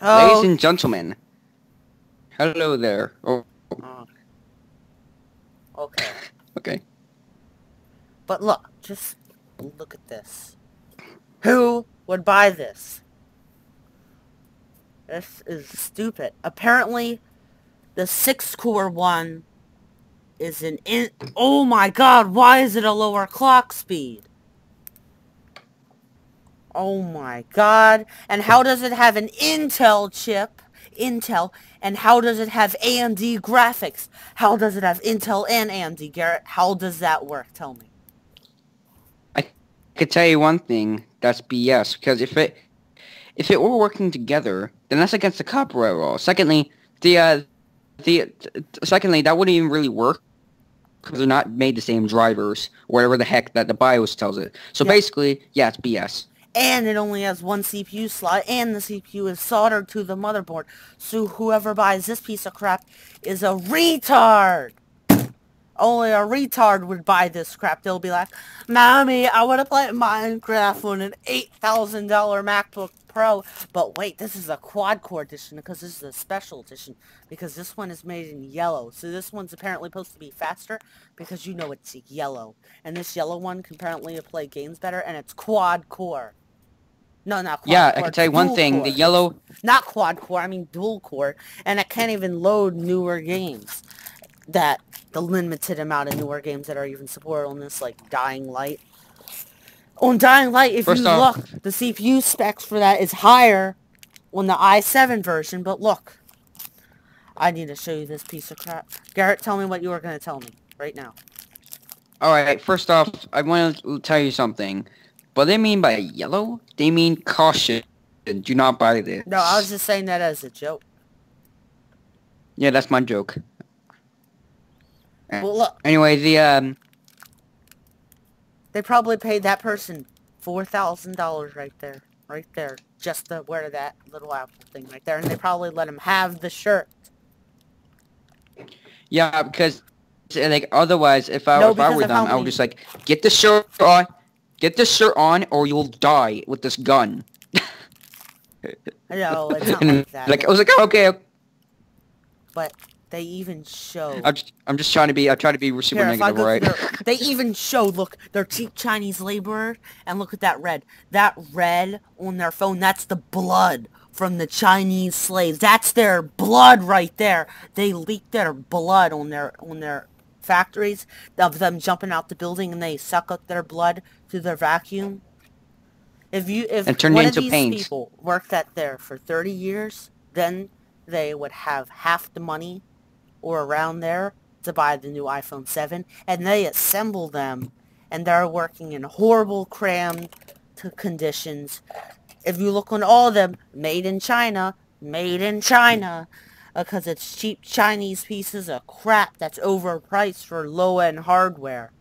Ladies Oh, and gentlemen, hello there. Oh, oh, okay. okay. But look, just look at this. Who would buy this? This is stupid. Apparently, the 6-core one is an in... Oh my god, why is it a lower clock speed? Oh my god. And how does it have an Intel chip? Intel. And how does it have AMD graphics? How does it have Intel and AMD, Garrett? How does that work? Tell me. I could tell you one thing. That's BS. Because if it were working together, then that's against the copyright law. Secondly, secondly, that wouldn't even really work because they're not made the same drivers, or whatever the heck that the BIOS tells it. So Yeah. basically, yeah, it's BS. And it only has one CPU slot, and the CPU is soldered to the motherboard. So whoever buys this piece of crap is a retard. Only a retard would buy this crap. They'll be like, Mommy, I want to play Minecraft on an $8,000 MacBook Pro. But wait, this is a quad-core edition because this is a special edition. Because this one is made in yellow. So this one's apparently supposed to be faster because you know it's yellow. And this yellow one can apparently play games better, and it's quad-core. No, not Yeah, I quad-core, can it's tell you one thing. dual-core. The yellow. Not quad-core, I mean dual-core. And it can't even load newer games. That the limited amount of newer games that are even supported on this, like Dying Light. On Dying Light, if you First off, look, the CPU specs for that is higher on the i7 version, but look. I need to show you this piece of crap. Garrett, tell me what you were going to tell me right now. all right. First off, I want to tell you something. What they mean by yellow? They mean caution. Do not buy this. No, I was just saying that as a joke. Yeah, that's my joke. Well, look. Anyway, They probably paid that person $4,000 right there. Right there. Just to wear that little apple thing right there. And they probably let him have the shirt. yeah, because like otherwise, if I because were of them, how I would many... just like get the shirt on, or you'll die with this gun. No, it's not And like that. like I was like, oh, okay. But they even show... I'm just trying to be. I try to be super Here, if I negative, go right? through their... They even show, look, they're cheap Chinese laborers. And look at that red. That red on their phone, that's the blood from the Chinese slaves. That's their blood right there. They leak their blood on their factories of them jumping out the building, and they suck up their blood through their vacuum. If And turn it one of into these paint. people worked at there for 30 years, then they would have half the money or around there to buy the new iPhone 7, and they assemble them, and they're working in horrible crammed conditions. If you look on all of them, made in China, because it's cheap Chinese pieces of crap that's overpriced for low-end hardware.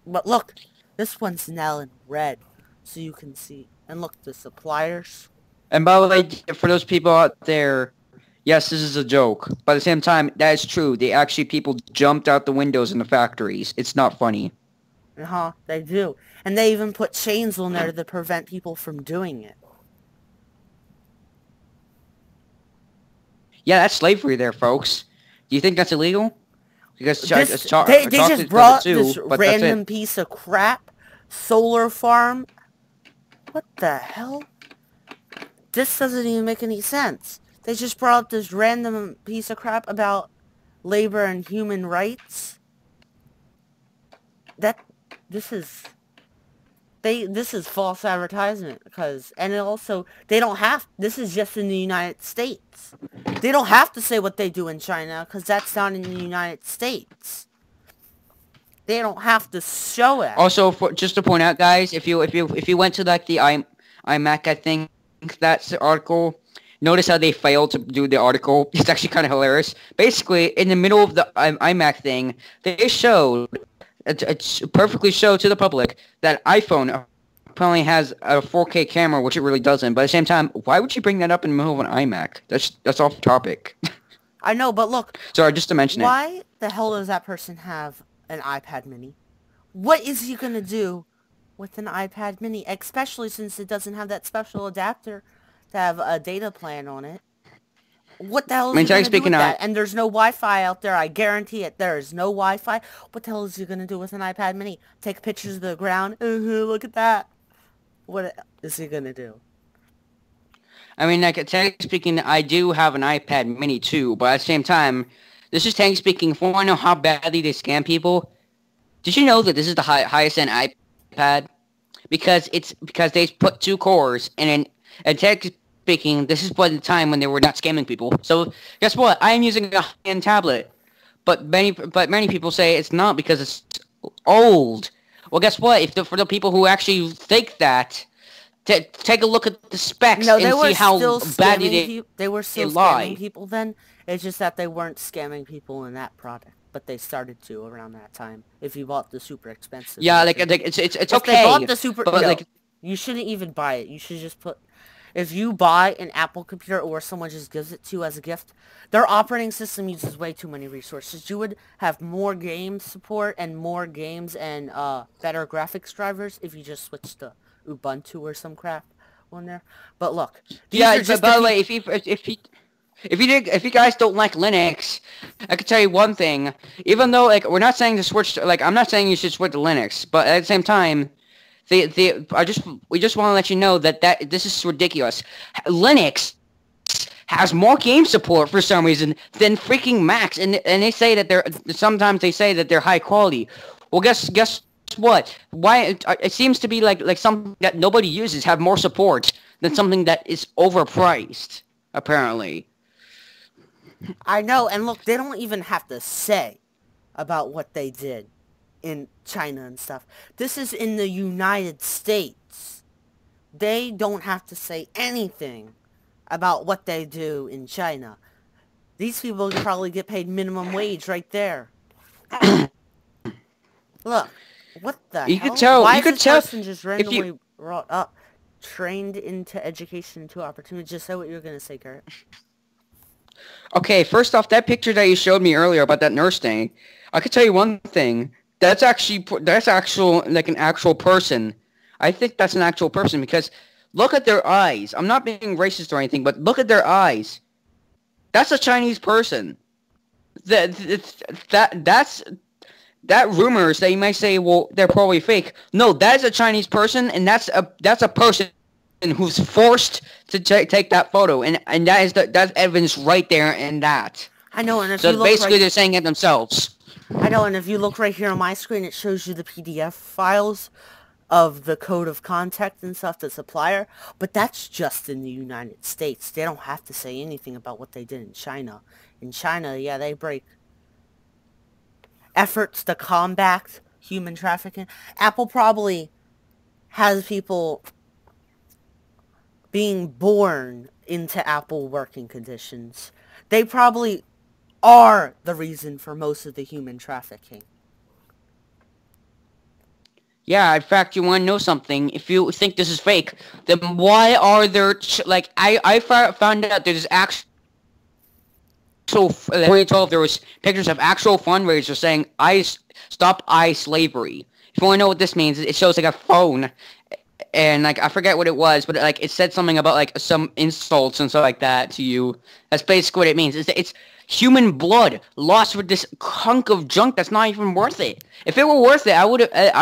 But look, this one's now in red, so you can see. And look, the suppliers. And by the way, for those people out there, yes, this is a joke. But at the same time, that is true. People jumped out the windows in the factories. It's not funny. Uh-huh, they do. And they even put chains on there to prevent people from doing it. Yeah, that's slavery there, folks. Do you think that's illegal? Because They chocolate just does brought it this too, but that's random it. piece of crap solar farm. What the hell? This doesn't even make any sense. They just brought up this random piece of crap about labor and human rights. This is false advertisement and it also, they don't have, this is just in the United States. They don't have to say what they do in China because that's not in the United States. They don't have to show it. Also, just to point out, guys, if you went to like the iMac, I think that's the article. Notice how they failed to do the article. It's actually kind of hilarious. Basically, in the middle of the iMac thing, they showed it's perfectly showed to the public that iPhone apparently has a 4K camera, which it really doesn't. But at the same time, why would you bring that up in the middle of an iMac? That's off topic. I know, but look. Sorry, just to mention it. Why the hell does that person have an iPad mini? What is he going to do with an iPad mini? Especially since it doesn't have that special adapter to have a data plan on it. What the hell I is mean, you going to do technically with speaking, that? And there's no Wi-Fi out there. I guarantee it. There is no Wi-Fi. What the hell is you going to do with an iPad mini? Take pictures of the ground? Look at that. What is he going to do? I mean, like, technically speaking, I do have an iPad mini too, but at the same time, this is technically speaking, if you want to know how badly they scam people, did you know that this is the highest end iPad? Because they put 2 cores, and technically speaking, this is the time when they were not scamming people. So guess what? I am using a high-end tablet, but many people say it's not because it's old. Well, guess what? For the people who actually think that, take a look at the specs and see how badly they were still scamming people then. It's just that they weren't scamming people in that product, but they started to around that time. If you bought the super expensive, yeah, like it's okay. If they bought the super, but like you shouldn't even buy it. You should just put. If you buy an Apple computer or someone just gives it to you as a gift, their operating system uses way too many resources. You would have more game support and more games and better graphics drivers if you just switched to Ubuntu or some crap on there. But look, yeah. By the way, if you guys don't like Linux, I can tell you one thing. Even though like we're not saying to switch, I'm not saying you should switch to Linux, but at the same time. We just want to let you know that this is ridiculous. Linux has more game support for some reason than freaking Macs, and they say that sometimes they say that they're high quality. Well, guess what? Why it seems to be like something that nobody uses have more support than something that is overpriced, apparently. I know, and look, they don't even have to say about what they did in China and stuff. This is in the United States. They don't have to say anything about what they do in China. These people can probably get paid minimum wage right there. Look, what the hell? Could tell. Why you is could this tell person just randomly brought up? Trained into education to opportunity. Just say what you're going to say, Garrett. Okay, first off, that picture that you showed me earlier about that nurse thing, I could tell you one thing. That's actual like an actual person. I think that's an actual person because look at their eyes. I'm not being racist or anything, but look at their eyes. That's a Chinese person. That's rumors that you might say, well, they're probably fake. No, that is a Chinese person, and that's a person who's forced to take that photo, and that's evidence right there in that. I know, and if so you look basically they're saying it themselves. I know, and if you look right here on my screen, it shows you the PDF files of the code of contact and stuff, the supplier, but that's just in the United States. They don't have to say anything about what they did in China. In China, yeah, they break efforts to combat human trafficking. Apple probably has people being born into Apple working conditions. They probably are the reason for most of the human trafficking. Yeah, in fact, you want to know something? If you think this is fake, then why are there, I found out there's actual, 2012, there was pictures of actual fundraisers saying, stop slavery. If you want to know what this means, it shows like a phone, and like, I forget what it was, but like, it said something about like some insults and stuff like that to you. That's basically what it means. It's human blood lost for this hunk of junk that's not even worth it. If it were worth it, I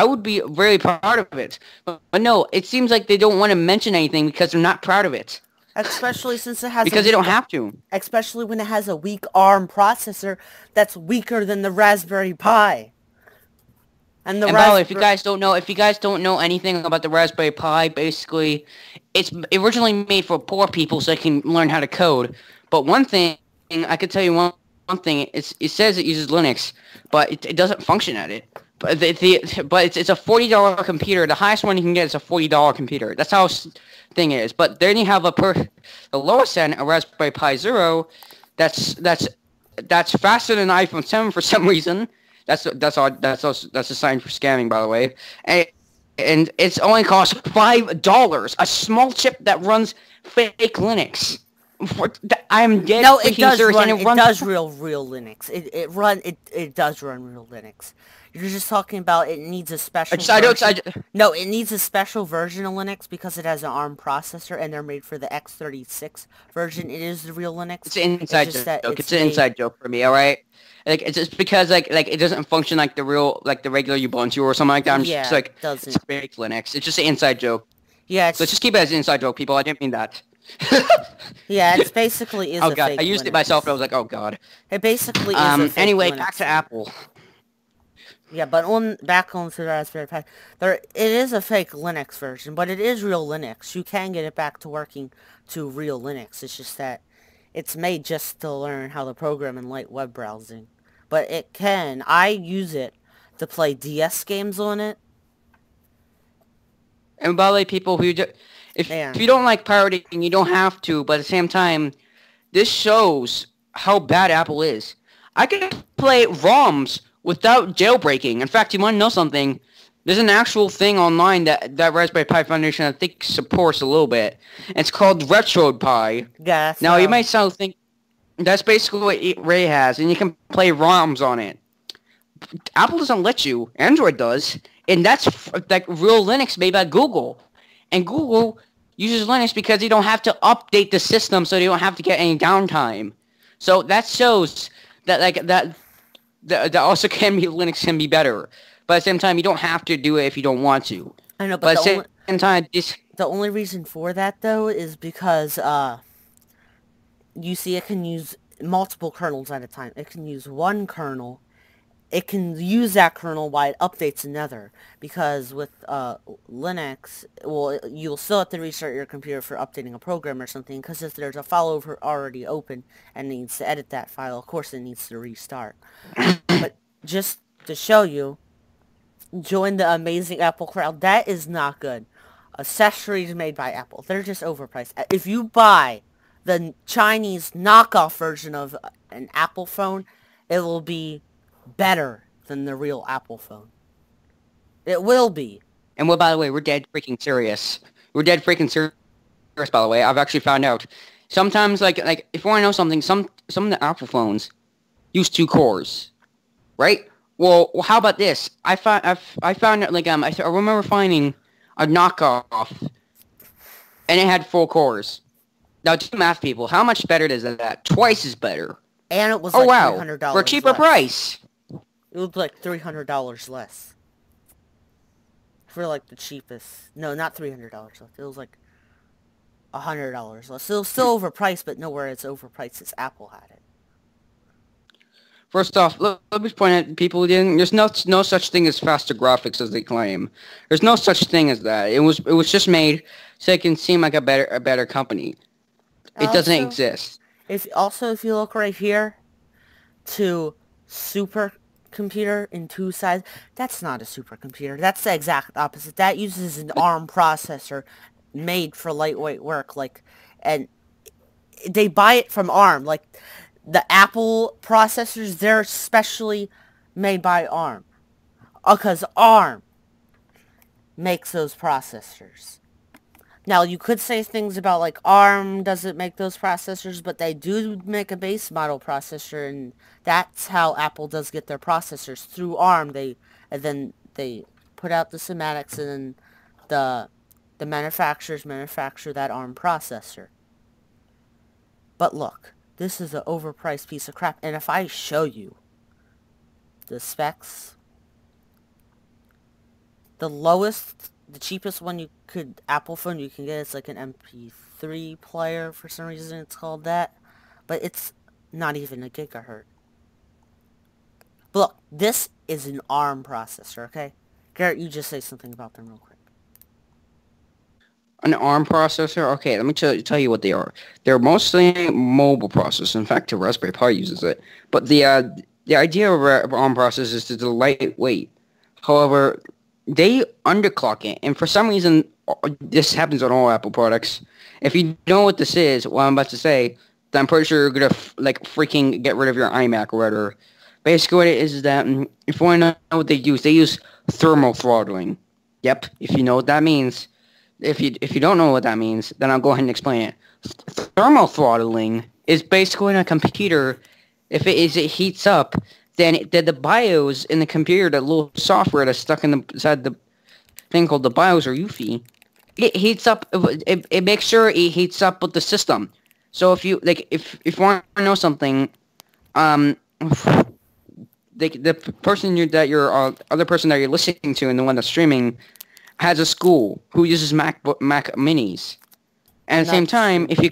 would be very proud of it. But no, it seems like they don't want to mention anything because they're not proud of it. Especially since it has because they don't have to. Especially when it has a weak ARM processor that's weaker than the Raspberry Pi. And by the way, if you guys don't know anything about the Raspberry Pi, basically, it's originally made for poor people so they can learn how to code. But one thing I could tell you, one thing, it says it uses Linux, but it doesn't function at it. But it's a $40 computer. The highest one you can get is a $40 computer. That's how thing is. But then you have the lowest end, a Raspberry Pi Zero, that's faster than an iPhone 7 for some reason. That's a sign for scamming, by the way. And it's only costs $5. A small chip that runs fake Linux. I'm dead. No, it does run. It does real Linux. It does run real Linux. You're just talking about it needs a special I don't. No, it needs a special version of Linux because it has an ARM processor and they're made for the x86 version. It is the real Linux. It's an It's inside just joke. that It's an inside joke for me. All right. Like it's just because like it doesn't function like the real like the regular Ubuntu or something like that. I'm just like it doesn't. it's fake Linux. It's just an inside joke. Yeah, So let's just keep it as an inside joke, people. I didn't mean that. yeah, it's basically is Oh a god, fake I used Linux. it myself and I was like, oh god. It basically is a fake Anyway, Linux. back to Apple. Yeah, but back onto the Raspberry Pi, it is a fake Linux version, but it is real Linux. You can get it back to working to real Linux. It's just that it's made just to learn how to program in light web browsing. But it can. I use it to play DS games on it. And by the way, people who if you don't like pirating, you don't have to. But at the same time, this shows how bad Apple is. I can play ROMs without jailbreaking. In fact, you want to know something? There's an actual thing online that Raspberry Pi Foundation I think supports a little bit. It's called RetroPie. Yeah. Now you might think that's basically what Ray has, and you can play ROMs on it. Apple doesn't let you. Android does. And that's like real Linux made by Google. And Google uses Linux because they don't have to update the system, so they don't have to get any downtime. So that shows that that also Linux can be better. But at the same time, you don't have to do it if you don't want to. I know, but at the same time, the only reason for that though is because you see, it can use multiple kernels at a time. It can use one kernel. It can use that kernel while it updates another, because with Linux, well, you'll still have to restart your computer for updating a program or something, because if there's a file already open and needs to edit that file, of course it needs to restart. But just to show you, join the amazing Apple crowd. That is not good. Accessories made by Apple, they're just overpriced. If you buy the Chinese knockoff version of an Apple phone, it will be better than the real Apple phone. It will be. And well, by the way, we're dead freaking serious. We're dead freaking serious, by the way. I've actually found out. Sometimes, like if you want to know something, some of the Apple phones use 2 cores, right? Well, how about this? I found like I remember finding a knockoff, and it had 4 cores. Now, do math, people. How much better is that? Twice as better. And it was like $300 for a cheaper price. It was like $300 less. For like the cheapest. No, not $300 less. It was like $100 less. It was still overpriced, but nowhere as overpriced as Apple had it. First off, let me point out, people, there's no such thing as faster graphics as they claim. There's no such thing as that. It was just made so it can seem like a better company. It doesn't exist. If you look right here to supercomputer in 2 sides, that's not a supercomputer. That's the exact opposite. That uses an ARM processor made for lightweight work, and they buy it from ARM. Like the Apple processors, they're specially made by ARM, because ARM makes those processors. Now, you could say things about, like, ARM doesn't make those processors, but they do make a base model processor, and that's how Apple does get their processors, through ARM. Then they put out the schematics, and then the manufacturers manufacture that ARM processor. But look, this is an overpriced piece of crap, and if I show you the specs, the cheapest one Apple phone you can get, it's like an MP3 player. For some reason it's called that, but it's not even a gigahertz. But look, this is an ARM processor, okay? Garrett, you just say something about them real quick. An ARM processor? Okay, let me tell you what they are. They're mostly mobile processors. In fact, the Raspberry Pi uses it. But the idea of ARM processors is to lightweight. However, they underclock it, and for some reason, this happens on all Apple products. If you know what this is, what I'm about to say, then I'm pretty sure you're gonna freaking get rid of your iMac or whatever. Basically, what it is that if you want to know what they use thermal throttling. Yep, if you know what that means. If you don't know what that means, then I'll go ahead and explain it. Thermal throttling is basically when a computer, if it heats up, then the BIOS in the computer, the little software that's stuck inside the thing called the BIOS or UEFI, it heats up. It makes sure it heats up with the system. So if you if you want to know something, the person other person that you're listening to and the one that's streaming has a school who uses Mac Minis. And at the same time, if you